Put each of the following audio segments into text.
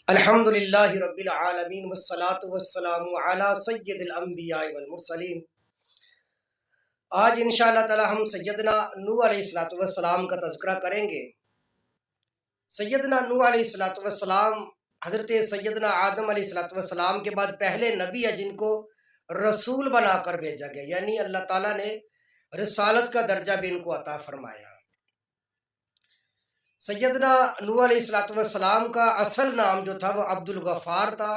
الحمد للہ رب العالمین والصلاة والسلام علی سید الانبیاء والمرسلین۔ آج انشاءاللہ تعالی ہم سیدنا نوح علیہ السلام کا تذکرہ کریں گے۔ سیدنا نوح علیہ السلام حضرت سیدنا آدم علیہ السلام کے بعد پہلے نبی ہے جن کو رسول بنا کر بھیجا گیا، یعنی اللہ تعالیٰ نے رسالت کا درجہ بھی ان کو عطا فرمایا۔ سیدنا نوح علیہ السلام کا اصل نام جو تھا وہ عبد الغفار تھا،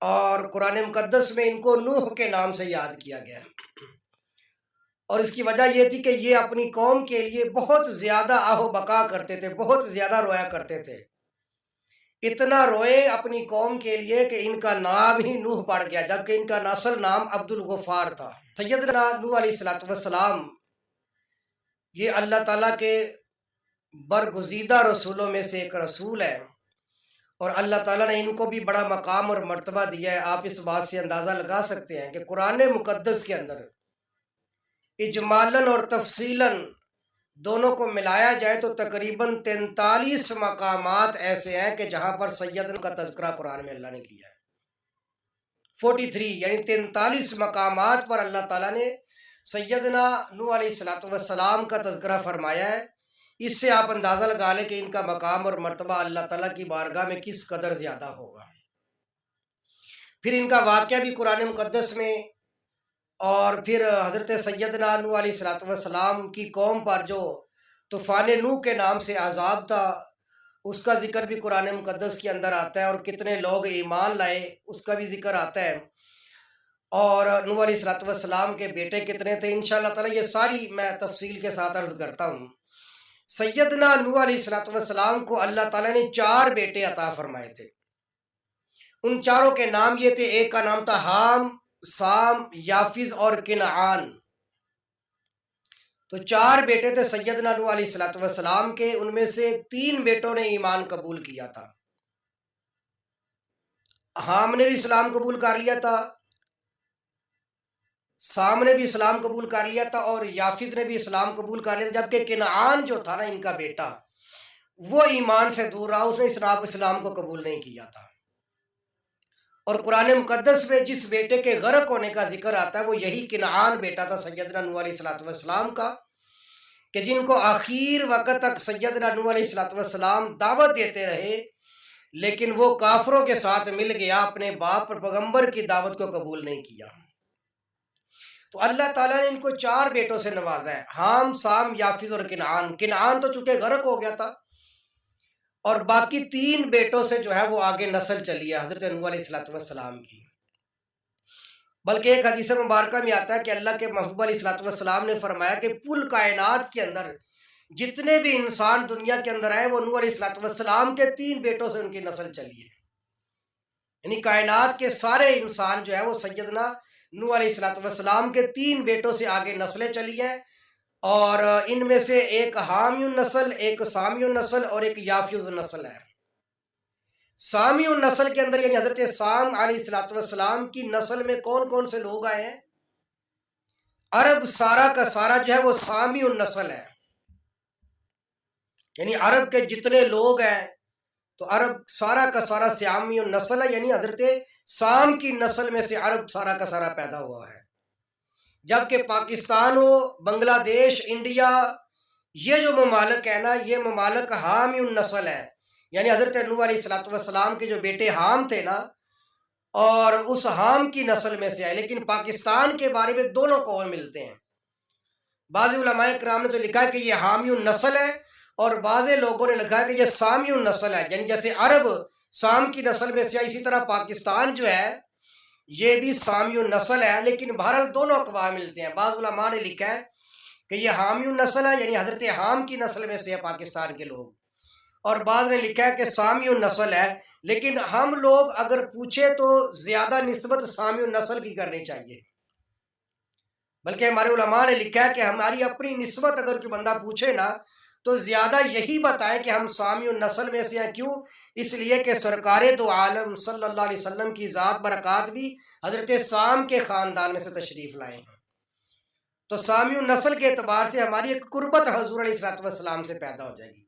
اور قرآن مقدس میں ان کو نوح کے نام سے یاد کیا گیا، اور اس کی وجہ یہ تھی کہ یہ اپنی قوم کے لیے بہت زیادہ آہ و بکا کرتے تھے، بہت زیادہ رویا کرتے تھے۔ اتنا روئے اپنی قوم کے لیے کہ ان کا نام ہی نوح پڑ گیا، جبکہ ان کا اصل نام عبد الغفار تھا۔ سیدنا نوح علیہ السلام یہ اللہ تعالیٰ کے برگزیدہ رسولوں میں سے ایک رسول ہے، اور اللہ تعالیٰ نے ان کو بھی بڑا مقام اور مرتبہ دیا ہے۔ آپ اس بات سے اندازہ لگا سکتے ہیں کہ قرآن مقدس کے اندر اجمالاً اور تفصیلاً دونوں کو ملایا جائے تو تقریباً 43 مقامات ایسے ہیں کہ جہاں پر سیدنا کا تذکرہ قرآن میں اللہ نے کیا ہے۔ 43 یعنی 43 مقامات پر اللہ تعالیٰ نے سیدنا نوح علیہ السلام کا تذکرہ فرمایا ہے۔ اس سے آپ اندازہ لگا لیں کہ ان کا مقام اور مرتبہ اللہ تعالیٰ کی بارگاہ میں کس قدر زیادہ ہوگا۔ پھر ان کا واقعہ بھی قرآن مقدس میں، اور پھر حضرت سیدنا نوح علیہ السلام کی قوم پر جو طوفان نوح کے نام سے عذاب تھا، اس کا ذکر بھی قرآن مقدس کے اندر آتا ہے، اور کتنے لوگ ایمان لائے اس کا بھی ذکر آتا ہے، اور نوح علیہ السلام کے بیٹے کتنے تھے۔ انشاءاللہ تعالیٰ یہ ساری میں تفصیل کے ساتھ عرض کرتا ہوں۔ سیدنا نوح علیہ السلام کو اللہ تعالیٰ نے 4 بیٹے عطا فرمائے تھے۔ ان چاروں کے نام یہ تھے، ایک کا نام تھا حام، سام، یافز اور کنعان۔ تو 4 بیٹے تھے سیدنا نوح علیہ السلام کے، ان میں سے 3 بیٹوں نے ایمان قبول کیا تھا۔ حام نے بھی اسلام قبول کر لیا تھا، سام نے بھی اسلام قبول کر لیا تھا، اور یافز نے بھی اسلام قبول کر لیا تھا، جبکہ کنعان جو تھا نا ان کا بیٹا، وہ ایمان سے دور رہا، اس نے اسلام کو قبول نہیں کیا تھا۔ اور قرآن مقدس میں جس بیٹے کے غرق ہونے کا ذکر آتا ہے وہ یہی کنعان بیٹا تھا سیدنا نوح علیہ السلام کا، کہ جن کو آخر وقت تک سیدنا نوح علیہ السلام دعوت دیتے رہے، لیکن وہ کافروں کے ساتھ مل گیا، اپنے باپ اور پیغمبر کی دعوت کو قبول نہیں کیا۔ تو اللہ تعالیٰ نے ان کو 4 بیٹوں سے نوازا ہے، حام، سام، یافز اور کنعان۔ کنعان تو چونکہ غرق ہو گیا تھا، اور باقی 3 بیٹوں سے جو ہے وہ آگے نسل چلی ہے حضرت نوح علیہ السلام کی۔ بلکہ ایک حدیث مبارکہ میں آتا ہے کہ اللہ کے محبوب علیہ السلام نے فرمایا کہ کل کائنات کے اندر جتنے بھی انسان دنیا کے اندر آئے وہ نوح علیہ السلام کے 3 بیٹوں سے ان کی نسل چلی ہے، یعنی کائنات کے سارے انسان جو ہے وہ سیدنا نوح علیہ السلام کے 3 بیٹوں سے آگے نسلیں چلی ہیں، اور ان میں سے ایک حامی النسل، ایک سامی النسل اور ایک یافیز النسل ہے۔ سامی النسل کے اندر یعنی حضرت سام علیہ السلام کی نسل میں کون کون سے لوگ آئے ہیں؟ عرب سارا کا سارا جو ہے وہ سامی النسل ہے، یعنی عرب کے جتنے لوگ ہیں تو عرب سارا کا سارا سامی النسل ہے، یعنی حضرت سام کی نسل میں سے عرب سارا کا سارا پیدا ہوا ہے۔ جبکہ پاکستان ہو، بنگلہ دیش، انڈیا، یہ جو ممالک ہے نا، یہ ممالک حامی النسل ہے، یعنی حضرت نوح علیہ السلام کے جو بیٹے حام تھے نا، اور اس حام کی نسل میں سے آئے۔ لیکن پاکستان کے بارے میں دونوں قول ملتے ہیں، بعض علماء کرام نے تو لکھا ہے کہ یہ حامی النسل ہے، اور بعض لوگوں نے لکھا ہے کہ یہ سامی النسل ہے، یعنی جیسے عرب سام کی نسل میں سے آئے، اسی طرح پاکستان جو ہے یہ بھی سامی النسل ہے۔ لیکن بہرحال دونوں اقوال ملتے ہیں۔ بعض علماء نے لکھا ہے کہ یہ حامی النسل ہے، یعنی حضرت حام کی نسل میں سے ہے پاکستان کے لوگ، اور بعض نے لکھا ہے کہ سامی النسل ہے۔ لیکن ہم لوگ اگر پوچھے تو زیادہ نسبت سامی النسل کی کرنی چاہیے، بلکہ ہمارے علماء نے لکھا ہے کہ ہماری اپنی نسبت اگر کوئی بندہ پوچھے نا تو زیادہ یہی بتائے کہ ہم سامی النسل میں سے ہیں۔ کیوں؟ اس لیے کہ سرکار دو عالم صلی اللہ علیہ وسلم کی ذات برکات بھی حضرت سام کے خاندان میں سے تشریف لائے ہیں، تو سامی النسل کے اعتبار سے ہماری ایک قربت حضور علیہ السلام سے پیدا ہو جائے گی۔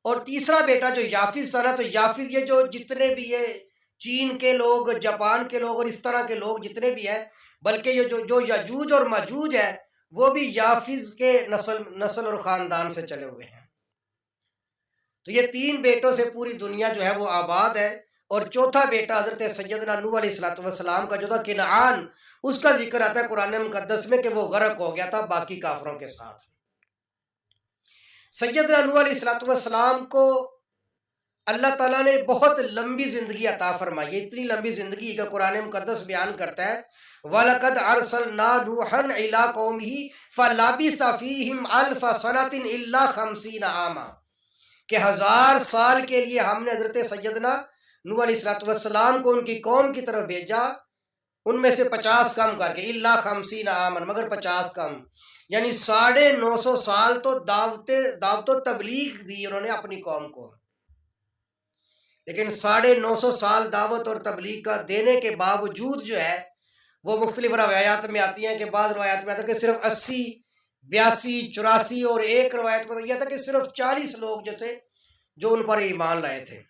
اور تیسرا بیٹا جو یافز تھا نا، تو یافز یہ جو جتنے بھی یہ چین کے لوگ، جاپان کے لوگ اور اس طرح کے لوگ جتنے بھی ہیں، بلکہ یہ جو یجوج اور ماجوج ہے وہ بھی یافز کے نسل اور خاندان سے چلے ہوئے ہیں۔ تو یہ 3 بیٹوں سے پوری دنیا جو ہے وہ آباد ہے۔ اور چوتھا بیٹا حضرت سیدنا نوح علیہ السلام کا جو تھا کنعان، اس کا ذکر آتا ہے قرآن مقدس میں کہ وہ غرق ہو گیا تھا باقی کافروں کے ساتھ۔ سیدنا نوح علیہ السلام کو اللہ تعالیٰ نے بہت لمبی زندگی عطا فرمائی، اتنی لمبی زندگی کہ قرآن مقدس بیان کرتا ہے وَلَقَدْ أَرْسَلْنَا نُوحًا إِلَىٰ قَوْمِهِ فَلَبِثَ فِيهِمْ أَلْفَ سَنَةٍ إِلَّا 50 عَامًا، کہ 1000 سال کے لیے ہم نے حضرت سیدنا نوح علیہ السلام کو ان کی قوم کی طرف بھیجا، ان میں سے 50 کم کر کے، الا 50 عامًا، مگر 50 کم، یعنی 950 سال تو دعوت و تبلیغ دی انہوں نے اپنی قوم کو۔ لیکن 950 سال دعوت اور تبلیغ کا دینے کے باوجود جو ہے وہ مختلف روایات میں آتی ہیں کہ بعض روایات میں آتا ہے کہ صرف 80، 82، 84 اور ایک روایت میں یہ تھا کہ صرف 40 لوگ جو تھے جو ان پر ایمان لائے تھے۔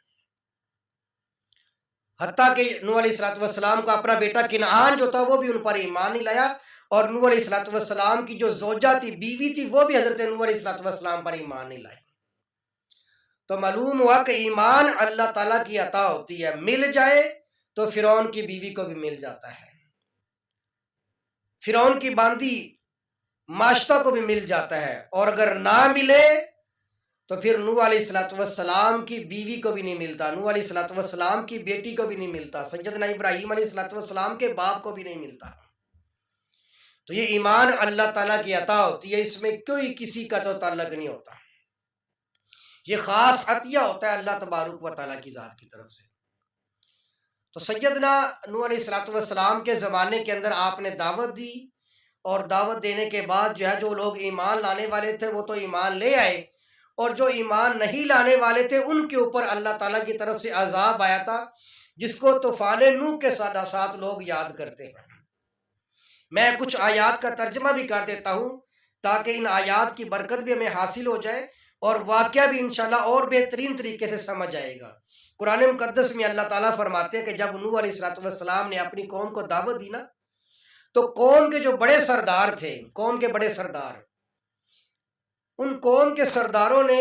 حتیٰ کہ نوح علیہ السلام کا اپنا بیٹا کنعان جو تھا وہ بھی ان پر ایمان نہیں لایا، اور نوح علیہ السلام کی جو زوجہ تھی، بیوی تھی، وہ بھی حضرت نوح علیہ السلام پر ایمان نہیں لائی۔ تو معلوم ہوا کہ ایمان اللہ تعالیٰ کی عطا ہوتی ہے، مل جائے تو فرعون کی بیوی کو بھی مل جاتا ہے، فرعون کی باندی ماشطہ کو بھی مل جاتا ہے، اور اگر نہ ملے تو پھر نوح علیہ السلام کی بیوی کو بھی نہیں ملتا، نوح علیہ السلام کی بیٹی کو بھی نہیں ملتا، سیدنا ابراہیم علیہ السلام کے باپ کو بھی نہیں ملتا۔ تو یہ ایمان اللہ تعالیٰ کی عطا ہوتی ہے، اس میں کوئی کسی کا تو تعلق نہیں ہوتا، یہ خاص عطیہ ہوتا ہے اللہ تبارک و تعالیٰ کی ذات کی طرف سے۔ تو سیدنا نوح علیہ السلام کے زمانے کے اندر آپ نے دعوت دی، اور دعوت دینے کے بعد جو ہے جو لوگ ایمان لانے والے تھے وہ تو ایمان لے آئے، اور جو ایمان نہیں لانے والے تھے ان کے اوپر اللہ تعالیٰ کی طرف سے عذاب آیا تھا، جس کو طوفان نوح کے ساتھ لوگ یاد کرتے ہیں۔ میں کچھ آیات کا ترجمہ بھی کر دیتا ہوں تاکہ ان آیات کی برکت بھی ہمیں حاصل ہو جائے اور واقعہ بھی انشاءاللہ اور بہترین طریقے سے سمجھ آئے گا۔ قرآن مقدس میں اللہ تعالیٰ فرماتے ہیں کہ جب نوح علیہ السلام نے اپنی قوم کو دعوت دی نا، تو قوم کے جو بڑے سردار تھے، قوم کے بڑے سردار، ان قوم کے سرداروں نے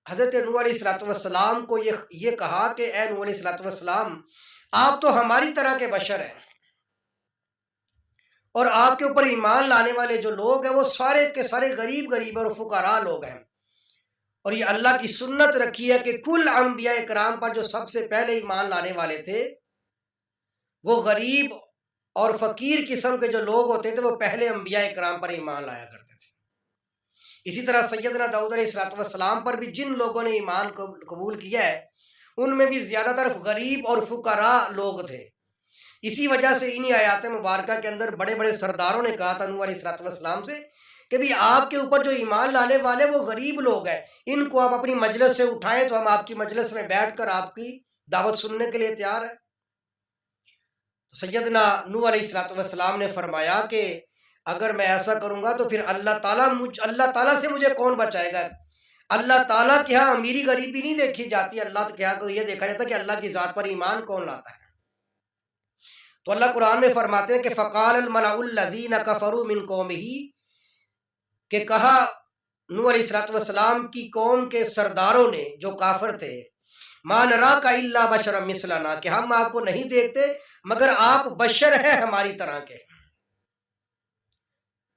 حضرت نوح علیہ السلام کو یہ کہا کہ اے نوح علیہ السلام، آپ تو ہماری طرح کے بشر ہیں، اور آپ کے اوپر ایمان لانے والے جو لوگ ہیں وہ سارے کے سارے غریب اور فقراء لوگ ہیں، اور یہ اللہ کی سنت رکھی ہے کہ کل انبیاء کرام پر جو سب سے پہلے ایمان لانے والے تھے وہ غریب اور فقیر قسم کے جو لوگ ہوتے تھے وہ پہلے انبیاء کرام پر ایمان لایا کرتے تھے۔ اسی طرح سیدنا داؤد علیہ السلام پر بھی جن لوگوں نے ایمان قبول کیا ہے ان میں بھی زیادہ تر غریب اور فقراء لوگ تھے۔ اسی وجہ سے انہی آیات مبارکہ کے اندر بڑے بڑے سرداروں نے کہا تھا نوح علیہ السلام سے کہ بھی آپ کے اوپر جو ایمان لانے والے وہ غریب لوگ ہیں، ان کو آپ اپنی مجلس سے اٹھائیں تو ہم آپ کی مجلس میں بیٹھ کر آپ کی دعوت سننے کے لیے تیار ہیں۔ سیدنا نوح علیہ السلام نے فرمایا کہ اگر میں ایسا کروں گا تو پھر اللہ تعالیٰ سے مجھے کون بچائے گا؟ اللہ تعالیٰ کے ہاں امیری غریبی نہیں دیکھی جاتی، اللہ کے ہاں تو یہ دیکھا جاتا ہے کہ اللہ کی ذات پر ایمان کون لاتا ہے۔ تو اللہ قرآن میں فرماتے ہیں کہ فقال الملأ الذین کفروا من قومہ، کہ کہا نوح علیہ السلام کی قوم کے سرداروں نے جو کافر تھے، ما نراک الا بشرا مثلنا، کہ ہم آپ کو نہیں دیکھتے مگر آپ بشر ہیں ہماری طرح کے۔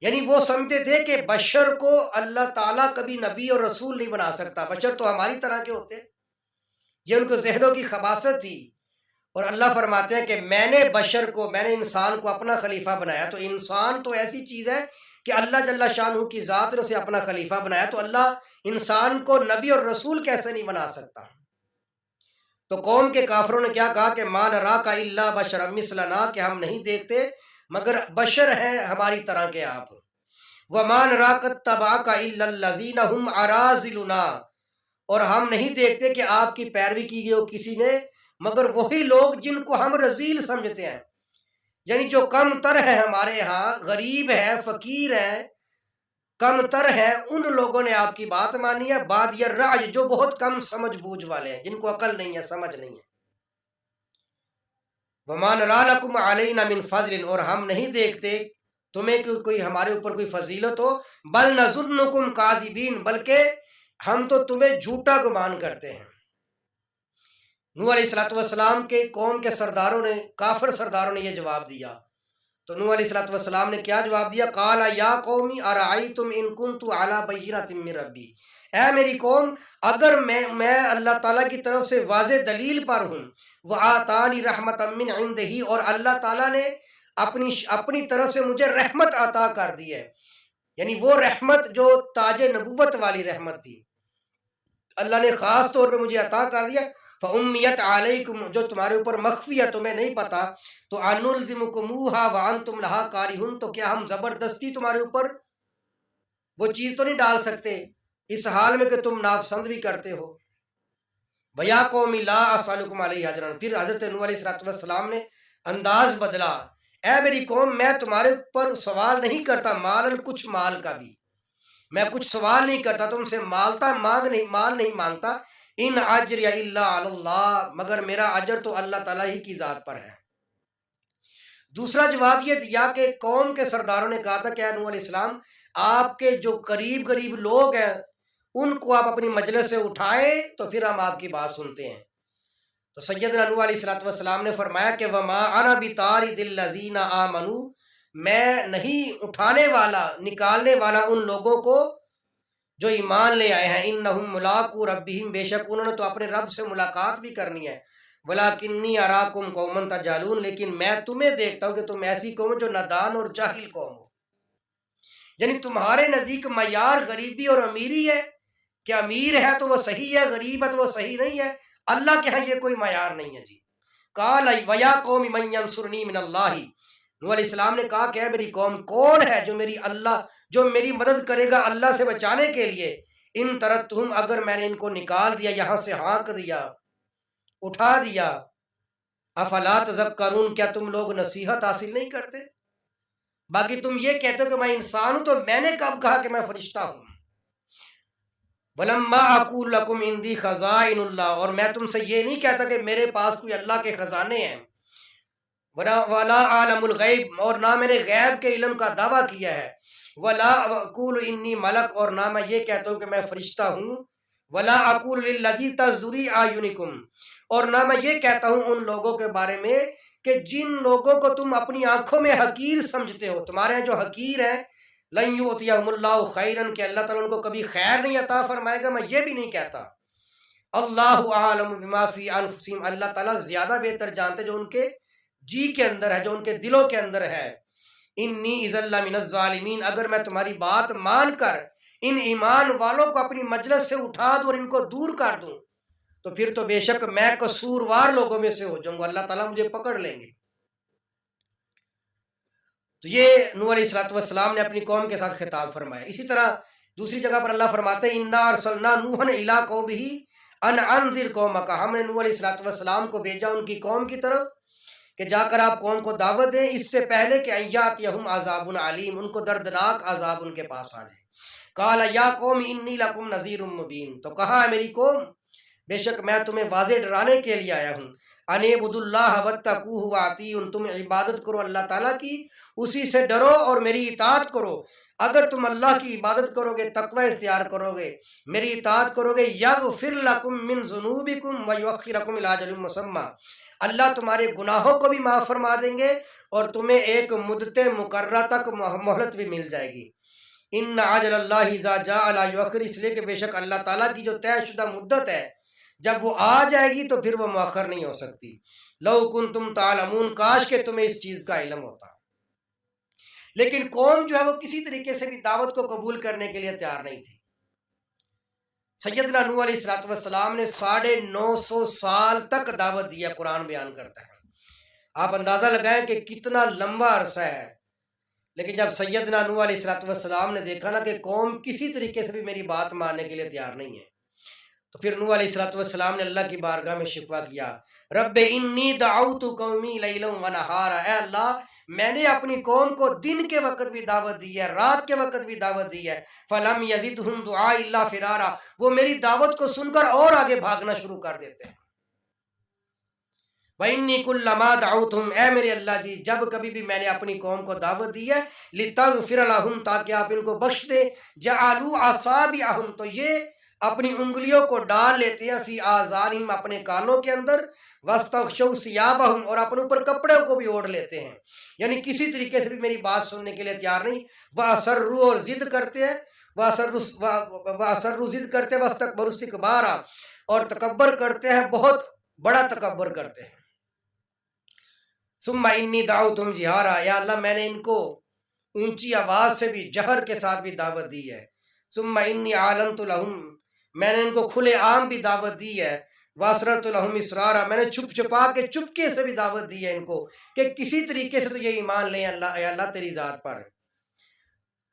یعنی وہ سمجھتے تھے کہ بشر کو اللہ تعالیٰ کبھی نبی اور رسول نہیں بنا سکتا، بشر تو ہماری طرح کے ہوتے، یہ ان کو ذہنوں کی خباثت تھی۔ اور اللہ فرماتے ہیں کہ میں نے انسان کو اپنا خلیفہ بنایا۔ تو انسان تو ایسی چیز ہے کہ اللہ جل شانہ کی ذات نے اسے اپنا خلیفہ بنایا، تو اللہ انسان کو نبی اور رسول کیسے نہیں بنا سکتا؟ تو قوم کے کافروں نے کیا کہا کہ ما نراک الا بشرا مثلنا، کہ ہم نہیں دیکھتے مگر بشر ہیں ہماری طرح کے آپ۔ وما نراک اتبعک الا الذین هم اراذلنا، اور ہم نہیں دیکھتے کہ آپ کی پیروی کی گئی ہو کسی نے مگر وہی لوگ جن کو ہم رذیل سمجھتے ہیں، یعنی جو کم تر ہے ہمارے ہاں، غریب ہے، فقیر ہے، کم تر ہیں ان لوگوں نے آپ کی بات مانی ہے، بادی الرعی جو بہت کم سمجھ بوجھ والے ہیں، جن کو عقل نہیں ہے، سمجھ نہیں ہے۔ وَمَا نَرَىٰ لَكُمْ عَلَيْنَا مِنْ فَضْلٍ اور ہم نہیں دیکھتے تمہیں کہ کوئی ہمارے اوپر کوئی فضیلت ہو، بل نَظُنُّكُمْ كَاذِبِينَ بلکہ ہم تو تمہیں جھوٹا گمان کرتے ہیں۔ نوح علیہ السلام کے قوم کے سرداروں نے، کافر سرداروں نے یہ جواب دیا، تو نوح علیہ السلام نے کیا جواب دیا؟ قال یا قومی ارائیتم ان کنت علی بینۃ من ربی، اے میری قوم اگر میں اللہ تعالیٰ کی طرف سے واضح دلیل پر ہوں، وآتانی رحمۃ من عندہ اور اللہ تعالیٰ نے اپنی طرف سے مجھے رحمت عطا کر دی ہے، یعنی وہ رحمت جو تاج نبوت والی رحمت تھی، اللہ نے خاص طور پہ مجھے عطا کر دیا، فَأُمِّيَتْ عَلَيْكُمْ جو تمہارے اوپر مخفی ہے، تمہیں نہیں پتا، تو أَنُلْزِمُكُمُوهَا وَأَنْتُمْ لَهَا كَارِهُونَ تو کیا ہم زبردستی تمہارے اوپر وہ چیز تو نہیں ڈال سکتے اس حال میں کہ تم ناپسند بھی کرتے ہو۔ وَيَا قَوْمِ لَا أَسْأَلُكُمْ عَلَيْهِ أَجْرًا پھر حضرت نوح علیہ السلام نے انداز بدلا، اے میری قوم میں تمہارے اوپر سوال نہیں کرتا مالن کچھ مال کا بھی، میں کچھ سوال نہیں کرتا تم سے، مال نہیں مانگتا، ان اجر الا علی اللہ مگر میرا اجر تو اللہ تعالیٰ ہی کی ذات پر ہے۔ دوسرا جواب یہ دیا کہ قوم کے سرداروں نے کہا تھا کہ اے نوح علیہ السلام آپ کے جو قریب لوگ ہیں ان کو آپ اپنی مجلس سے اٹھائیں تو پھر ہم آپ کی بات سنتے ہیں۔ تو سیدنا نوح علیہ السلام نے فرمایا کہ وما انا بطارد الذین آمنوا میں نہیں اٹھانے والا، نکالنے والا ان لوگوں کو جو ایمان لے آئے ہیں، انہم ملاقو ربہم بے شک انہوں نے تو اپنے رب سے ملاقات بھی کرنی ہے، ولیکنی اراکم قوما تجہلون لیکن میں تمہیں دیکھتا ہوں کہ تم ایسی قوم جو نادان اور جاہل قوم ہو، یعنی تمہارے نزدیک معیار غریبی اور امیری ہے کہ امیر ہے تو وہ صحیح ہے، غریب ہے تو وہ صحیح نہیں ہے، اللہ کے ہاں یہ کوئی معیار نہیں ہے جی۔ قال ویا قوم من ینصرنی من اللہ نوح علیہ السلام نے کہا کہ اے میری قوم کون ہے جو میری مدد کرے گا اللہ سے بچانے کے لیے، ان ترکتہم اگر میں نے ان کو نکال دیا، یہاں سے ہانک دیا، اٹھا دیا، افلا تذکرون کیا تم لوگ نصیحت حاصل نہیں کرتے؟ باقی تم یہ کہتے ہو کہ میں انسان ہوں، تو میں نے کب کہا کہ میں فرشتہ ہوں؟ وَلَمَّا أَقُولُ لَكُمْ عِنْدِي خَزَائِنُ اللَّهِ اور میں تم سے یہ نہیں کہتا کہ میرے پاس کوئی اللہ کے خزانے ہیں، وَلَا عَالَمُ الْغَيْبِ اور نہ میں نے غیب کے علم کا دعویٰ کیا ہے، وَلَا أَقُولُ إِنِّي مَلَک اور نہ میں یہ کہتا ہوں کہ میں فرشتہ ہوں، وَلَا أَقُولُ لِلَّذِي تَزْدُرِي أَعْيُنُكُمْ اور نہ میں یہ کہتا ہوں ان لوگوں کے بارے میں کہ جن لوگوں کو تم اپنی آنکھوں میں حقیر سمجھتے ہو، تمہارے ہیں جو حقیر ہیں، لن یؤتیہم اللہ خیرا کہ اللہ تعالیٰ ان کو کبھی خیر نہیں عطا فرمائے گا، میں یہ بھی نہیں کہتا۔ اللہ عالم بما فی انفسہم اللہ تعالیٰ زیادہ بہتر جانتے جو ان کے جی کے اندر ہے، جو ان کے دلوں کے اندر ہے۔ انی اذا لمن الظالمین اگر میں تمہاری بات مان کر ان ایمان والوں کو اپنی مجلس سے اٹھا دوں اور ان کو دور کر دوں تو پھر تو بے شک میں قصوروار لوگوں میں سے ہو جاؤں گا، اللہ تعالیٰ مجھے پکڑ لیں گے۔ تو یہ نوح علیہ السلام نے اپنی قوم کے ساتھ خطاب فرمایا۔ اسی طرح دوسری جگہ پر اللہ فرماتے ہیں انا ارسلنا نوحا الی قومہ ان انذر قومک ہم نے نوح علیہ السلام کو بھیجا ان کی قوم کی طرف کہ جا کر آپ قوم کو دعوت دیں اس سے پہلے کہ ان یاتیہم عذاب علیم ان کو دردناک عذاب ان کے پاس آ جائے۔ قال یا قوم انی لکم نذیر مبین تو کہا ہے میری قوم بے شک میں تمہیں واضح ڈرانے کے لیے آیا ہوں، ان اعبدوا اللہ واتقوہ واطیعون تم عبادت کرو اللہ تعالیٰ کی، اسی سے ڈرو اور میری اطاعت کرو۔ اگر تم اللہ کی عبادت کرو گے، تقوی اختیار کرو گے، میری اطاعت کرو گے، یغفر لکم من ذنوبکم ویؤخرکم الی اجل مسمی اللہ تمہارے گناہوں کو بھی معاف فرما دیں گے اور تمہیں ایک مدت مقررہ تک مہلت بھی مل جائے گی۔ ان اجل اللہ اذا جاء لا یؤخر اس لیے کہ بے شک اللہ تعالیٰ کی جو طے شدہ مدت ہے جب وہ آ جائے گی تو پھر وہ مؤخر نہیں ہو سکتی۔ لو کنتم تعلمون کاش کہ تمہیں اس چیز کا علم ہوتا۔ لیکن قوم جو ہے وہ کسی طریقے سے بھی دعوت کو قبول کرنے کے لیے تیار نہیں تھی۔ سیدنا نوح علیہ السلام نے 950 سال تک دعوت دیا، قرآن بیان کرتا ہے۔ آپ اندازہ لگائیں کہ کتنا لمبا عرصہ ہے، لیکن جب سیدنا نوح علیہ السلام نے دیکھا نا کہ قوم کسی طریقے سے بھی میری بات ماننے کے لیے تیار نہیں ہے، تو پھر نوح علیہ السلام نے اللہ کی بارگاہ میں شکوہ کیا، رب انی دعوت قومی لیلا و نہارا اے اللہ میں نے اپنی قوم کو دن کے وقت بھی دعوت دی ہے، رات کے وقت بھی دعوت دی ہے، فلم یزدہم دعائی الا فرارا، وہ میری دعوت کو سن کر اور آگے بھاگنا شروع کر دیتے ہیں۔ وَإِنِّي كُلَّمَا دَعَوْتُهُمْ، اے میرے اللہ جی جب کبھی بھی میں نے اپنی قوم کو دعوت دی ہے، لِتَغْفِرَ لَهُمْ، تاکہ آپ ان کو بخش دے، جَعَلُوا أَصَابِعَهُمْ، تو یہ اپنی انگلیوں کو ڈال لیتے ہیں، فی آذانہم، اپنے کانوں کے اندر، وَاسْتَغْشَوْا ثِيَابَهُمْ، اور اپنے اوپر کپڑے کو بھی اوڑھ لیتے ہیں، یعنی کسی طریقے سے بھی میری بات سننے کے لیے تیار نہیں، وَأَصَرُّوا، اور ضد کرتے ہیں، وَأَصَرُّوا ضد کرتے ہیں، وَاسْتَكْبَرُوا اسْتِكْبَارًا، اور تکبر کرتے ہیں، بہت بڑا تکبر کرتے ہیں۔ ثم انی دعوتہم جہارا، یا اللہ میں نے ان کو اونچی آواز سے بھی، جہر کے ساتھ بھی دعوت دی ہے۔ ثم انی اعلنت لہم، میں نے ان کو کھلے عام بھی دعوت دی ہے۔ واسررت لہم اسرارا، میں نے چھپ چھپا کے چپکے سے بھی دعوت دی ہے ان کو، کہ کسی طریقے سے تو یہ ایمان لیں اللہ، اے اللہ تیری ذات پر۔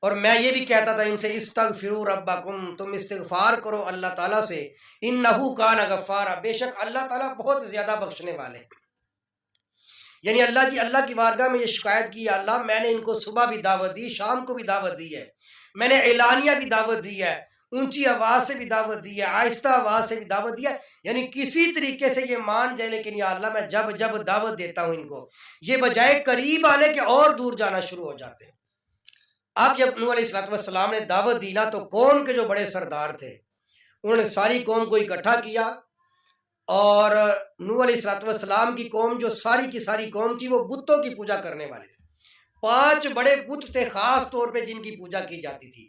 اور میں یہ بھی کہتا تھا ان سے، استغفروا ربکم، تم استغفار کرو اللہ تعالیٰ سے، انہ کان غفارا، بے شک اللہ تعالیٰ بہت زیادہ بخشنے والے۔ یعنی اللہ جی، اللہ کی بارگاہ میں یہ شکایت کی، یا اللہ میں نے ان کو صبح بھی دعوت دی، شام کو بھی دعوت دی ہے، میں نے اعلانیہ بھی دعوت دی ہے، اونچی آواز سے بھی دعوت دی ہے، آہستہ آواز سے بھی دعوت دی ہے، یعنی کسی طریقے سے یہ مان جائے، لیکن یا اللہ میں جب جب دعوت دیتا ہوں ان کو، یہ بجائے قریب آنے کے اور دور جانا شروع ہو جاتے ہیں۔ اب جب نوح علیہ السلام نے دعوت دی نا، تو قوم کے جو بڑے سردار تھے انہوں نے ساری قوم کو اکٹھا کیا، اور نوح علیہ السلام کی قوم جو ساری کی ساری قوم تھی وہ بتوں کی پوجا کرنے والے تھے، 5 بڑے بت تھے خاص طور پہ جن کی پوجا کی جاتی تھی۔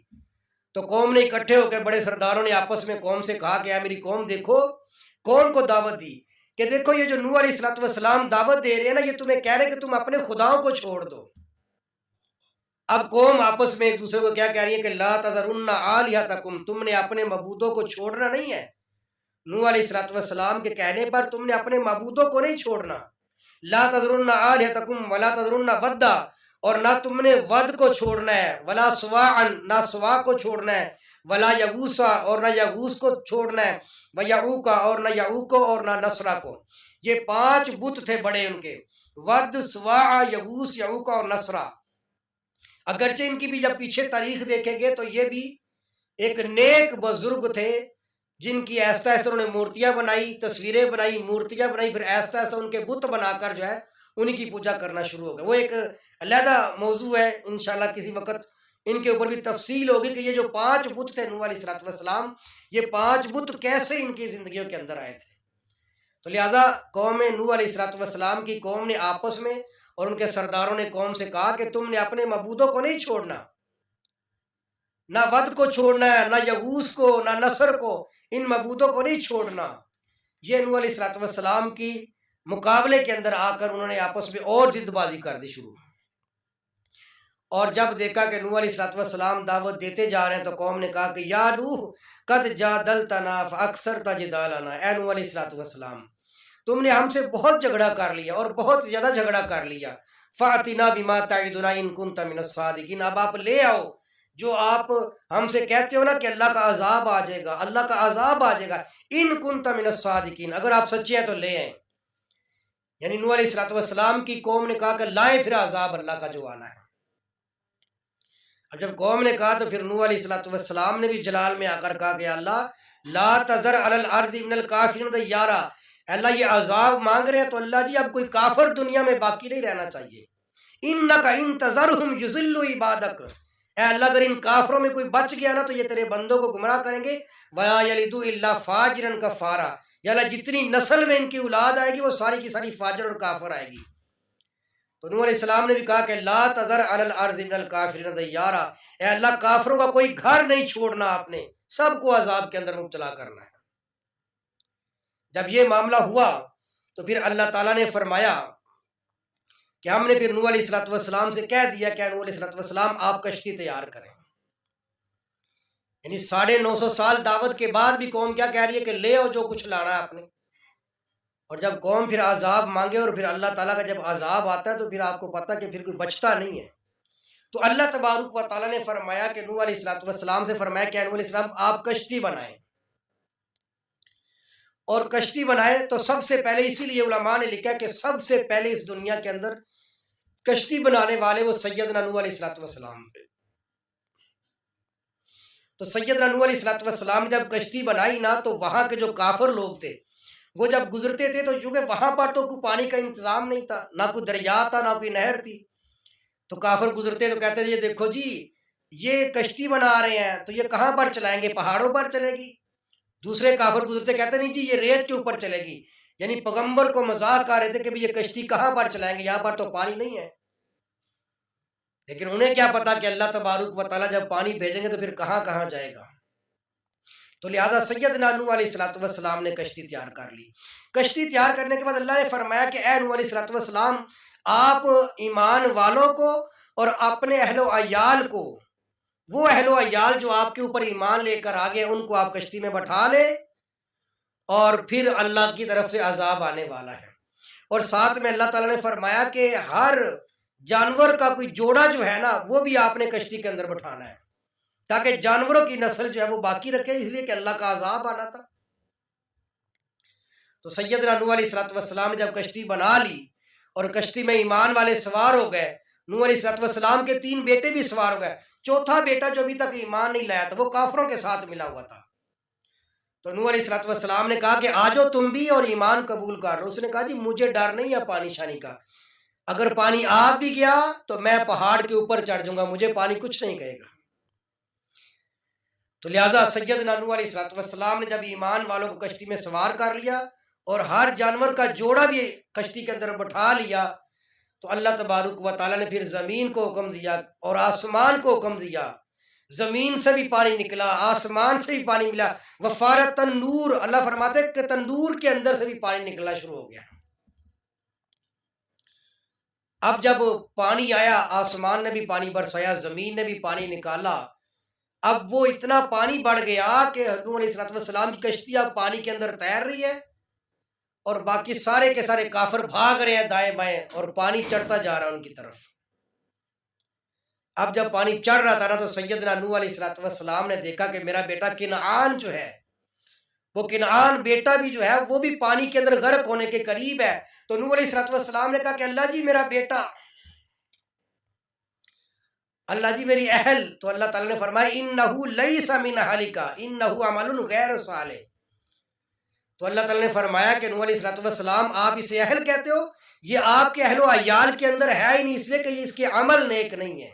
تو قوم نے اکٹھے ہو کر، بڑے سرداروں نے آپس میں قوم سے کہا کہ اے میری قوم دیکھو، قوم کو دعوت دی کہ دیکھو یہ جو نوح علیہ السلام دعوت دے رہے ہیں نا، یہ تمہیں کہہ رہے کہ تم اپنے خداؤں کو چھوڑ دو۔ اب قوم آپس میں ایک دوسرے کو کیا کہہ رہی ہے کہ لا تذرن آلہتکم، تم نے اپنے معبودوں کو چھوڑنا نہیں ہے۔ نوح علیہ السلام کے کہنے پر تم نے اپنے معبودوں کو نہیں چھوڑنا۔ لا تذرن آلہتکم ولا تذرن ودا، اور نہ تم نے ود کو چھوڑنا ہے، ولا سواعا، نہ سوا کو چھوڑنا ہے، ولا یغوسا، اور نہ یغوس کو چھوڑنا ہے، ویعوقا، اور نہ یعوق اور نہ نصرہ کو۔ یہ 5 بت تھے بڑے ان کے، ود، سواع، یغوس، یعوق اور نصرہ۔ اگرچہ ان کی بھی جب پیچھے تاریخ دیکھیں گے تو یہ بھی ایک نیک بزرگ تھے، جن کی آہستہ آہستہ انہوں نے مورتیاں بنائی، تصویریں بنائی، مورتیاں بنائی، پھر آہستہ آہستہ ان کے بت بنا کر جو ہے انہی کی پوجا کرنا شروع ہو گئے۔ وہ ایک علیحدہ موضوع ہے، انشاءاللہ کسی وقت ان کے اوپر بھی تفصیل ہوگی کہ یہ جو 5 بت تھے نوح علیہ السلام، یہ 5 بت کیسے ان کی زندگیوں کے اندر آئے تھے۔ تو لہٰذا قوم نوح علیہ السلام کی قوم نے آپس میں، اور ان کے سرداروں نے قوم سے کہا کہ تم نے اپنے معبودوں کو نہیں چھوڑنا، نہ ود کو چھوڑنا ہے، نہ یغوس کو، نہ نصر کو، ان معبودوں کو نہیں چھوڑنا۔ یہ نوح علیہ السلام کی مقابلے کے اندر آ کر انہوں نے آپس میں اور ضد بازی کر دی شروع۔ اور جب دیکھا کہ نوح علیہ السلام دعوت دیتے جا رہے ہیں، تو قوم نے کہا کہ یا نوح قد جادلتنا فاکثرت جدالنا، اے نوح علیہ السلام تم نے ہم سے بہت جھگڑا کر لیا، اور بہت زیادہ جھگڑا کر لیا، فَأْتِنَا بِمَا تَعِدُنَا إِن كُنتَ مِنَ الصَّادِقِينَ، اب آپ لے آؤ جو آپ ہم سے کہتے ہو نا کہ اللہ کا عذاب آ جائے گا، اللہ کا عذاب آ جائے گا، ان كُنتَ مِنَ الصَّادِقِينَ، اگر آپ سچے ہیں تو لے آئیں۔ یعنی نوح علیہ السلام کی قوم نے کہا کہ لائیں پھر عذاب اللہ کا جو آنا ہے۔ اب جب قوم نے کہا تو پھر نوح علیہ السلام نے بھی جلال میں آ کر کہا کہ اللہ لا تذر علی الارض من الکافرین دیارا، اللہ یہ عذاب مانگ رہے ہیں تو اللہ جی اب کوئی کافر دنیا میں باقی نہیں رہنا چاہیے۔ انک ان تذرہم یضلوا عبادک، اے اللہ اگر ان کافروں میں کوئی بچ گیا نا تو یہ تیرے بندوں کو گمراہ کریں گے، ولا یلدوا الا فاجرا کفارا، یا اللہ جتنی نسل میں ان کی اولاد آئے گی وہ ساری کی ساری فاجر اور کافر آئے گی۔ تو نوح علیہ السلام نے بھی کہا کہ لا تذر علی الارض من الکافرین دیارا، اے اللہ کافروں کا کوئی گھر نہیں چھوڑنا، آپ نے سب کو عذاب کے اندر مبتلا کرنا ہے۔ جب یہ معاملہ ہوا تو پھر اللہ تعالیٰ نے فرمایا کہ ہم نے پھر نوح علیہ السلام سے کہہ دیا کہ نوح علیہ السلام آپ کشتی تیار کریں۔ یعنی 950 سال دعوت کے بعد بھی قوم کیا کہہ رہی ہے کہ لے آؤ جو کچھ لانا ہے آپ نے۔ اور جب قوم پھر عذاب مانگے اور پھر اللہ تعالیٰ کا جب عذاب آتا ہے تو پھر آپ کو پتہ کہ پھر کوئی بچتا نہیں ہے۔ تو اللہ تبارک و تعالیٰ نے فرمایا کہ نوح علیہ السلام سے فرمایا کہ نوح علیہ السلام آپ کشتی بنائیں، اور کشتی بنائے تو سب سے پہلے، اسی لیے علماء نے لکھا کہ سب سے پہلے اس دنیا کے اندر کشتی بنانے والے وہ سیدنا نوح علیہ الصلوۃ والسلام تھے۔ تو سیدنا نوح علیہ الصلوۃ والسلام نے جب کشتی بنائی نا، تو وہاں کے جو کافر لوگ تھے وہ جب گزرتے تھے، تو چونکہ وہاں پر تو کوئی پانی کا انتظام نہیں تھا، نہ کوئی دریا تھا، نہ کوئی نہر تھی، تو کافر گزرتے تو کہتے تھے یہ دیکھو جی، یہ کشتی بنا رہے ہیں تو یہ کہاں پر چلائیں گے؟ پہاڑوں پر چلے گی۔ دوسرے کافر گزرتے کہتے نہیں جی یہ ریت کے اوپر چلے گی، یعنی پیغمبر کو مذاق کر رہے تھے کہ یہ کشتی کہاں پر چلائیں گے، یہاں پر تو پانی نہیں ہے۔ لیکن انہیں کیا پتا کہ اللہ تبارک و تعالیٰ جب پانی بھیجیں گے تو پھر کہاں کہاں جائے گا۔ تو لہٰذا سیدنا نوح علیہ الصلوۃ والسلام نے کشتی تیار کر لی۔ کشتی تیار کرنے کے بعد اللہ نے فرمایا کہ اے نوح علیہ الصلوۃ والسلام، آپ ایمان والوں کو اور اپنے اہل و عیال کو، وہ اہل و عیال جو آپ کے اوپر ایمان لے کر آگے، ان کو آپ کشتی میں بٹھا لے، اور پھر اللہ کی طرف سے عذاب آنے والا ہے۔ اور ساتھ میں اللہ تعالیٰ نے فرمایا کہ ہر جانور کا کوئی جوڑا جو ہے نا، وہ بھی آپ نے کشتی کے اندر بٹھانا ہے، تاکہ جانوروں کی نسل جو ہے وہ باقی رکھے، اس لیے کہ اللہ کا عذاب آنا تھا۔ تو سیدنا نوح علیہ الصلوۃ والسلام نے جب کشتی بنا لی اور کشتی میں ایمان والے سوار ہو گئے، نوح علیہ الصلوۃ والسلام کے 3 بیٹے بھی سوار ہو گئے، چوتھا بیٹا جو ابھی تک ایمان نہیں لایا تھا وہ کافروں کے ساتھ ملا ہوا تھا۔ تو نوح علیہ الصلوۃ والسلام نے کہا کہ آجو تم بھی اور ایمان قبول کر لو۔ اس نے کہا جی مجھے ڈر نہیں ہے پانی شانی کا، اگر پانی آ بھی گیا تو میں پہاڑ کے اوپر چڑھ جاؤں گا، مجھے پانی کچھ نہیں کہے گا۔ تو لہٰذا سیدنا نوح علیہ الصلوۃ والسلام نے جب ایمان والوں کو کشتی میں سوار کر لیا اور ہر جانور کا جوڑا بھی کشتی کے اندر بٹھا لیا، تو اللہ تبارک و تعالیٰ نے پھر زمین کو حکم دیا اور آسمان کو حکم دیا، زمین سے بھی پانی نکلا، آسمان سے بھی پانی ملا، وفارت تنور، اللہ فرماتے کہ تندور کے اندر سے بھی پانی نکلنا شروع ہو گیا۔ اب جب پانی آیا، آسمان نے بھی پانی برسایا، زمین نے بھی پانی نکالا، اب وہ اتنا پانی بڑھ گیا کہ نوح علیہ الصلوۃ والسلام کی کشتی اب پانی کے اندر تیر رہی ہے، اور باقی سارے کے سارے کافر بھاگ رہے ہیں دائیں بائیں، اور پانی چڑھتا جا رہا ہے ان کی طرف۔ اب جب پانی چڑھ رہا تھا نا، تو سیدنا نوح علیہ الصلوۃ والسلام نے دیکھا کہ میرا بیٹا کنعان جو ہے، وہ کنعان بیٹا بھی جو ہے وہ بھی پانی کے اندر غرق ہونے کے قریب ہے۔ تو نوح علیہ الصلوۃ والسلام نے کہا کہ اللہ جی میرا بیٹا، اللہ جی میری اہل۔ تو اللہ تعالیٰ نے فرمایا انہو لیس من اہلک انہو عمل غیر صالح۔ تو اللہ تعالیٰ نے فرمایا کہ نوح علیہ الصلوۃ والسلام آپ اسے اہل کہتے ہو، یہ آپ کے اہل و عیال کے اندر ہے ہی نہیں، اس لیے کہ یہ اس کے عمل نیک نہیں ہے۔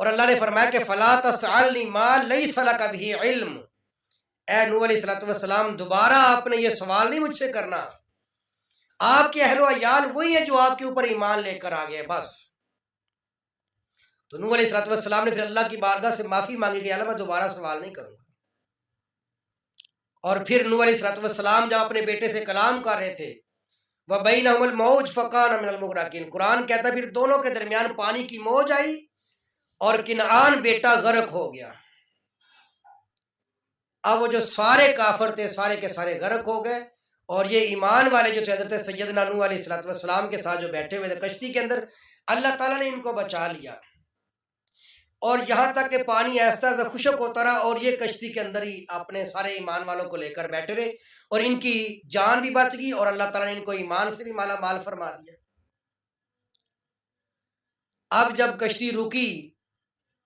اور اللہ نے فرمایا کہ فلا تسألنی ما لیس لک بہ علم، اے نوح علیہ الصلوۃ والسلام دوبارہ آپ نے یہ سوال نہیں مجھ سے کرنا، آپ کے اہل و عیال وہی ہیں جو آپ کے اوپر ایمان لے کر آ گئے بس۔ تو نوح علیہ الصلوۃ والسلام نے پھر اللہ کی بارگاہ سے معافی مانگی کہ اللہ میں دوبارہ سوال نہیں کروں گا۔ اور پھر نوح علیہ الصلوۃ والسلام جب اپنے بیٹے سے کلام کر رہے تھے، وَبَيْنَهُمَ الْمَوْجُ فَكَانَ مِنَ الْمُغْرَقِينَ، قرآن کہتا ہے پھر دونوں کے درمیان پانی کی موج آئی اور کنعان بیٹا غرق ہو گیا۔ اب وہ جو سارے کافر تھے سارے کے سارے غرق ہو گئے، اور یہ ایمان والے جو تھے حضرت سیدنا نوح علیہ الصلوۃ والسلام کے ساتھ جو بیٹھے ہوئے تھے کشتی کے اندر، اللہ تعالیٰ نے ان کو بچا لیا، اور یہاں تک کہ پانی ایسا ایسا خشک ہوتا رہا، اور یہ کشتی کے اندر ہی اپنے سارے ایمان والوں کو لے کر بیٹھے رہے، اور ان کی جان بھی بچ گئی، اور اللہ تعالیٰ نے ان کو ایمان سے بھی مالا مال فرما دیا۔ اب جب کشتی رکی،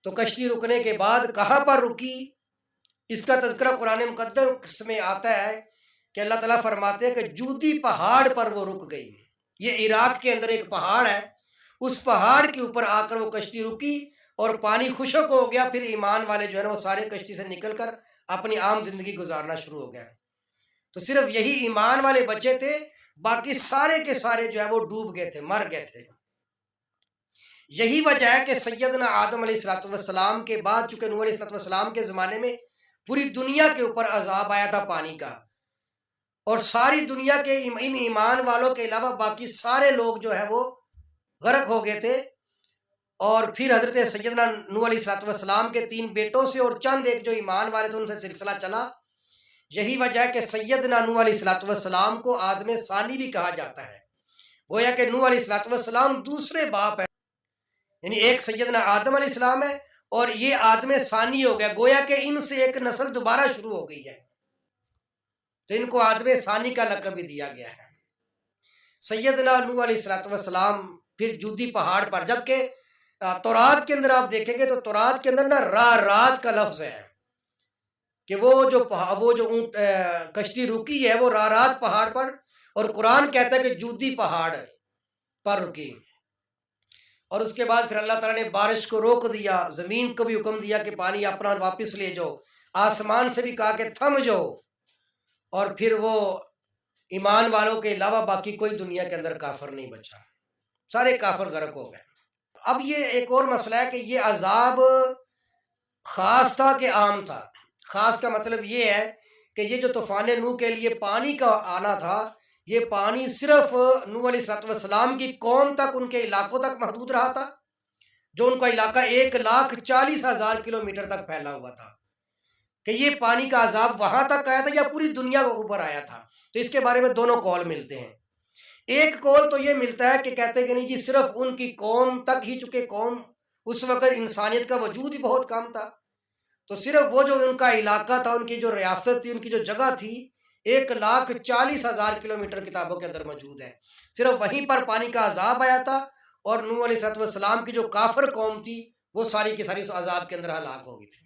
تو کشتی رکنے کے بعد کہاں پر رکی، اس کا تذکرہ قرآن مقدس میں آتا ہے کہ اللہ تعالیٰ فرماتے ہیں کہ جودی پہاڑ پر وہ رک گئی۔ یہ عراق کے اندر ایک پہاڑ ہے، اس پہاڑ کے اوپر آ کر وہ کشتی رکی اور پانی خشک ہو گیا۔ پھر ایمان والے جو ہے نا وہ سارے کشتی سے نکل کر اپنی عام زندگی گزارنا شروع ہو گئے۔ تو صرف یہی ایمان والے بچے تھے، باقی سارے کے سارے جو ہے وہ ڈوب گئے تھے، مر گئے تھے۔ یہی وجہ ہے کہ سیدنا آدم علیہ الصلوۃ والسلام کے بعد، چونکہ نوح علیہ الصلوۃ والسلام کے زمانے میں پوری دنیا کے اوپر عذاب آیا تھا پانی کا، اور ساری دنیا کے ان ایمان والوں کے علاوہ باقی سارے لوگ جو ہے وہ غرق ہو گئے تھے۔ اور پھر حضرت سیدنا نوح علیہ الصلوۃ والسلام کے 3 بیٹوں سے اور چند ایک جو ایمان والے تھے ان سے سلسلہ چلا۔ یہی وجہ ہے کہ سیدنا نوح علیہ الصلوۃ والسلام کو آدم ثانی بھی کہا جاتا ہے، گویا کہ نوح علیہ الصلوۃ والسلام دوسرے باپ ہے، یعنی ایک سیدنا آدم علیہ السلام ہے اور یہ آدم ثانی ہو گیا، گویا کہ ان سے ایک نسل دوبارہ شروع ہو گئی ہے، تو ان کو آدم ثانی کا لقب بھی دیا گیا ہے۔ سیدنا نوح علیہ السلام پھر جودی پہاڑ پر، جبکہ تورات کے اندر آپ دیکھیں گے تو تورات کے اندر نا رات کا لفظ ہے کہ وہ جو کشتی رکی ہے وہ رات پہاڑ پر، اور قرآن کہتا ہے کہ جودی پہاڑ پر رکی، اور اس کے بعد پھر اللہ تعالیٰ نے بارش کو روک دیا، زمین کو بھی حکم دیا کہ پانی اپنا واپس لے جاؤ، آسمان سے بھی کہا کہ تھم جاؤ، اور پھر وہ ایمان والوں کے علاوہ باقی کوئی دنیا کے اندر کافر نہیں بچا، سارے کافر غرق ہو گئے۔ اب یہ ایک اور مسئلہ ہے کہ یہ عذاب خاص تھا کہ عام تھا؟ خاص کا مطلب یہ ہے کہ یہ جو طوفان نوح کے لیے پانی کا آنا تھا، یہ پانی صرف نوح علیہ السلام کی قوم تک، ان کے علاقوں تک محدود رہا تھا، جو ان کا علاقہ 1,40,000 کلومیٹر تک پھیلا ہوا تھا، کہ یہ پانی کا عذاب وہاں تک آیا تھا یا پوری دنیا کے اوپر آیا تھا۔ تو اس کے بارے میں دونوں قول ملتے ہیں۔ ایک قول تو یہ ملتا ہے کہ کہتے ہیں کہ نہیں جی صرف ان کی قوم تک ہی، چونکہ قوم اس وقت انسانیت کا وجود ہی بہت کم تھا، تو صرف وہ جو ان کا علاقہ تھا، ان کی جو ریاست تھی، ان کی جو جگہ تھی، 1,40,000 کلومیٹر کتابوں کے اندر موجود ہے، صرف وہیں پر پانی کا عذاب آیا تھا، اور نوح علیہ السلام کی جو کافر قوم تھی وہ ساری کی ساری اس عذاب کے اندر ہلاک ہو گئی تھی۔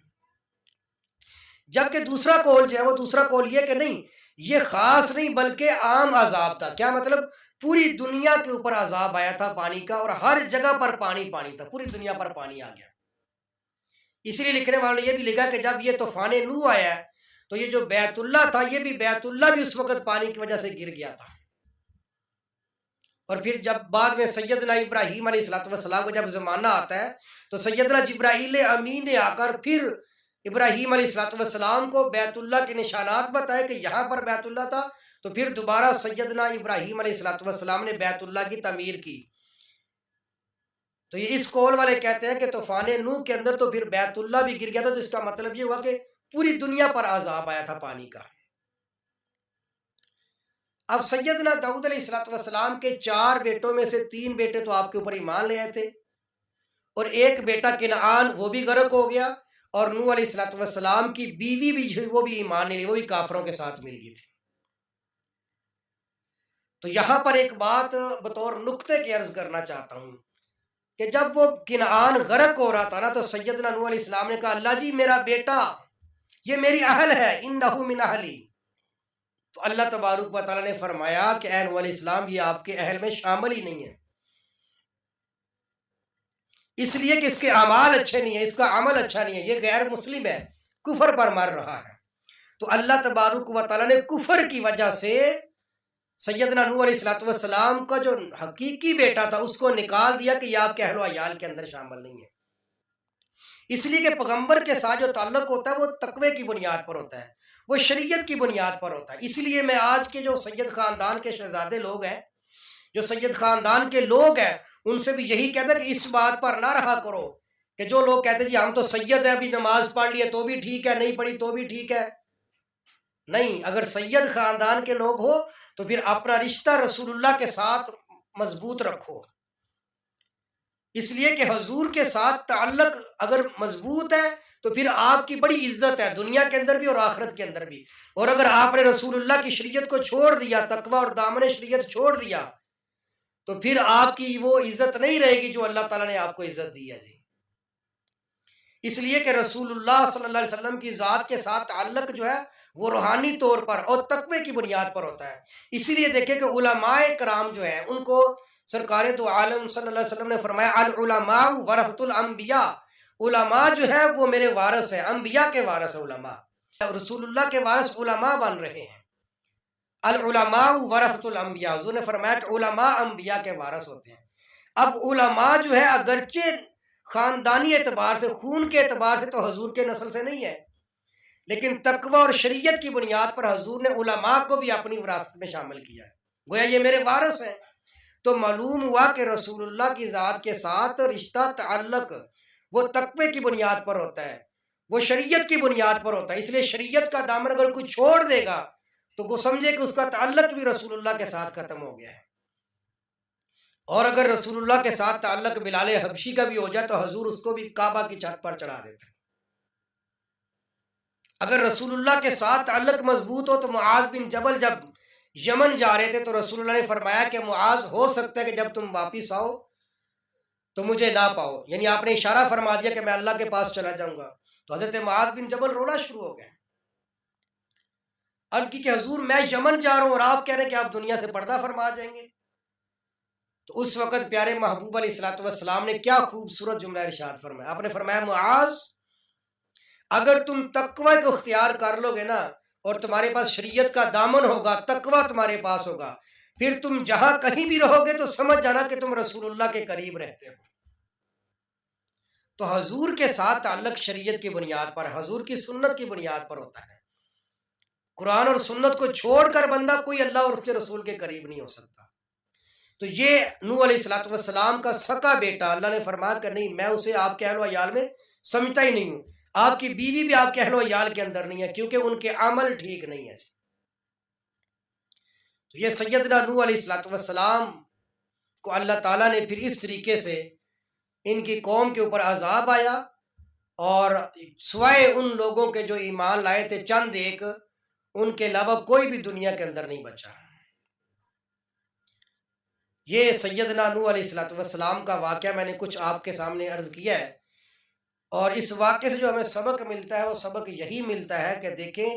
جبکہ دوسرا قول جو ہے وہ دوسرا قول یہ کہ نہیں، یہ خاص نہیں بلکہ عام عذاب تھا۔ کیا مطلب؟ پوری دنیا کے اوپر عذاب آیا تھا پانی کا، اور ہر جگہ پر پانی تھا، پوری دنیا پر پانی آ گیا۔ اس لیے لکھنے والوں نے یہ بھی لکھا کہ جب یہ طوفان نوح آیا تو یہ جو بیت اللہ تھا، یہ بھی بیت اللہ بھی اس وقت پانی کی وجہ سے گر گیا تھا۔ اور پھر جب بعد میں سیدنا ابراہیم علیہ السلام کو جب زمانہ آتا ہے تو سیدنا جبرائیل امین نے آ کر پھر ابراہیم علیہ السلام کو بیت اللہ کے نشانات بتائے کہ یہاں پر بیت اللہ تھا، تو پھر دوبارہ سیدنا ابراہیم علیہ السلام نے بیت اللہ کی تعمیر کی۔ تو یہ اس قول والے کہتے ہیں کہ طوفان نوح کے اندر تو پھر بیت اللہ بھی گر گیا تھا، تو اس کا مطلب یہ ہوا کہ پوری دنیا پر عذاب آیا تھا پانی کا۔ اب سیدنا داؤد علیہ السلام کے 4 بیٹوں میں سے 3 بیٹے تو آپ کے اوپر ایمان لے آئے تھے، اور ایک بیٹا کنعان وہ بھی غرق ہو گیا، اور نوح علیہ السلام کی بیوی بھی وہ بھی ایمان نہیں لی، وہ بھی کافروں کے ساتھ مل گئی تھی۔ تو یہاں پر ایک بات بطور نقطے کی عرض کرنا چاہتا ہوں کہ جب وہ کنعان غرق ہو رہا تھا نا، تو سیدنا نوح علیہ السلام نے کہا اللہ جی میرا بیٹا یہ میری اہل ہے، انہ من اہلی۔ تو اللہ تبارک و تعالیٰ نے فرمایا کہ اے نوح علیہ السلام یہ آپ کے اہل میں شامل ہی نہیں ہے، اس لیے کہ اس کے اعمال اچھے نہیں ہیں، اس کا عمل اچھا نہیں ہے، یہ غیر مسلم ہے، کفر پر مر رہا ہے۔ تو اللہ تبارک و تعالیٰ نے کفر کی وجہ سے سیدنا نوح علیہ السلام کا جو حقیقی بیٹا تھا اس کو نکال دیا کہ یہ آپ کے اہل و عیال کے اندر شامل نہیں ہے۔ اس لیے کہ پیغمبر کے ساتھ جو تعلق ہوتا ہے وہ تقوی کی بنیاد پر ہوتا ہے، وہ شریعت کی بنیاد پر ہوتا ہے۔ اس لیے میں آج کے جو سید خاندان کے شہزادے لوگ ہیں، جو سید خاندان کے لوگ ہیں، ان سے بھی یہی کہتا ہے کہ اس بات پر نہ رہا کرو کہ جو لوگ کہتے ہیں جی ہم تو سید ہیں، ابھی نماز پڑھ لیے تو بھی ٹھیک ہے، نہیں پڑھی تو بھی ٹھیک ہے۔ نہیں، اگر سید خاندان کے لوگ ہو تو پھر اپنا رشتہ رسول اللہ کے ساتھ مضبوط رکھو، اس لیے کہ حضور کے ساتھ تعلق اگر مضبوط ہے تو پھر آپ کی بڑی عزت ہے دنیا کے اندر بھی اور آخرت کے اندر بھی۔ اور اگر آپ نے رسول اللہ کی شریعت کو چھوڑ دیا، تقوی اور دامن شریعت چھوڑ دیا، تو پھر آپ کی وہ عزت نہیں رہے گی جو اللہ تعالیٰ نے آپ کو عزت دی ہے جی۔ اس لیے کہ رسول اللہ صلی اللہ علیہ وسلم کی ذات کے ساتھ تعلق جو ہے وہ روحانی طور پر اور تقوی کی بنیاد پر ہوتا ہے۔ اسی لیے دیکھیں کہ علماء کرام جو ہیں ان کو سرکار دو عالم صلی اللہ علیہ وسلم نے فرمایا العلماء ورثۃ الانبیاء، علماء جو ہے وہ میرے وارث ہیں، انبیاء کے وارث ہیں علماء، رسول اللہ کے وارث علماء بن رہے ہیں۔ العلماء ورثۃ الانبیاء، حضور نے فرمایا کہ علماء انبیاء کے وارث ہوتے ہیں۔ اب علماء جو ہے اگرچہ خاندانی اعتبار سے، خون کے اعتبار سے تو حضور کے نسل سے نہیں ہے، لیکن تقوی اور شریعت کی بنیاد پر حضور نے علماء کو بھی اپنی وراثت میں شامل کیا ہے، گویا یہ میرے وارث ہیں۔ تو معلوم ہوا کہ رسول اللہ کی ذات کے ساتھ رشتہ تعلق وہ تقوی کی بنیاد پر ہوتا ہے، وہ شریعت کی بنیاد پر ہوتا ہے۔ اس لیے شریعت کا دامن اگر کوئی چھوڑ دے گا تو وہ سمجھے کہ اس کا تعلق بھی رسول اللہ کے ساتھ ختم ہو گیا ہے۔ اور اگر رسول اللہ کے ساتھ تعلق بلال حبشی کا بھی ہو جائے تو حضور اس کو بھی کعبہ کی چھت پر چڑھا دیتے۔ اگر رسول اللہ کے ساتھ تعلق مضبوط ہو تو معاذ بن جبل جب یمن جا رہے تھے تو رسول اللہ نے فرمایا کہ معاذ ہو سکتا ہے کہ جب تم واپس آؤ تو مجھے نہ پاؤ، یعنی آپ نے اشارہ فرما دیا کہ میں اللہ کے پاس چلا جاؤں گا. تو حضرت معاذ بن جبل رونا شروع ہو گئے. عرض کی کہ حضور میں یمن جا رہا ہوں اور آپ کہہ رہے ہیں کہ آپ دنیا سے پردہ فرما جائیں گے. تو اس وقت پیارے محبوب علیہ الصلوۃ والسلام نے کیا خوبصورت جملہ ارشاد فرمایا. آپ نے فرمایا معاذ اگر تم تقوی کو اختیار کر لو گے نا اور تمہارے پاس شریعت کا دامن ہوگا، تقوی تمہارے پاس ہوگا، پھر تم جہاں کہیں بھی رہو گے تو سمجھ جانا کہ تم رسول اللہ کے قریب رہتے ہو. تو حضور کے ساتھ تعلق شریعت کی بنیاد پر، حضور کی سنت کی بنیاد پر ہوتا ہے. قرآن اور سنت کو چھوڑ کر بندہ کوئی اللہ اور اس کے رسول کے قریب نہیں ہو سکتا. تو یہ نوح علیہ الصلوۃ والسلام کا سکا بیٹا، اللہ نے فرمایا کہ نہیں میں اسے آپ کے اہل و عیال میں سمجھتا ہی نہیں ہوں. آپ کی بیوی بھی آپ کے اہل و عیال کے اندر نہیں ہے کیونکہ ان کے عمل ٹھیک نہیں ہے. تو یہ سیدنا نوح علیہ الصلوۃ والسلام کو اللہ تعالیٰ نے پھر اس طریقے سے ان کی قوم کے اوپر عذاب آیا، اور سوائے ان لوگوں کے جو ایمان لائے تھے چند ایک، ان کے علاوہ کوئی بھی دنیا کے اندر نہیں بچا. یہ سیدنا نوح علیہ الصلوۃ والسلام کا واقعہ میں نے کچھ آپ کے سامنے عرض کیا ہے. اور اس واقعے سے جو ہمیں سبق ملتا ہے وہ سبق یہی ملتا ہے کہ دیکھیں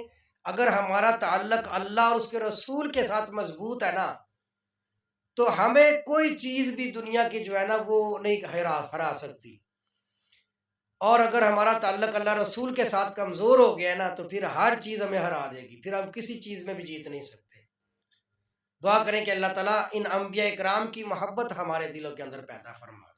اگر ہمارا تعلق اللہ اور اس کے رسول کے ساتھ مضبوط ہے نا تو ہمیں کوئی چیز بھی دنیا کی جو ہے نا وہ نہیں ہرا سکتی. اور اگر ہمارا تعلق اللہ رسول کے ساتھ کمزور ہو گیا نا تو پھر ہر چیز ہمیں ہرا دے گی، پھر ہم کسی چیز میں بھی جیت نہیں سکتے. دعا کریں کہ اللہ تعالیٰ ان انبیاء اکرام کی محبت ہمارے دلوں کے اندر پیدا فرمائے.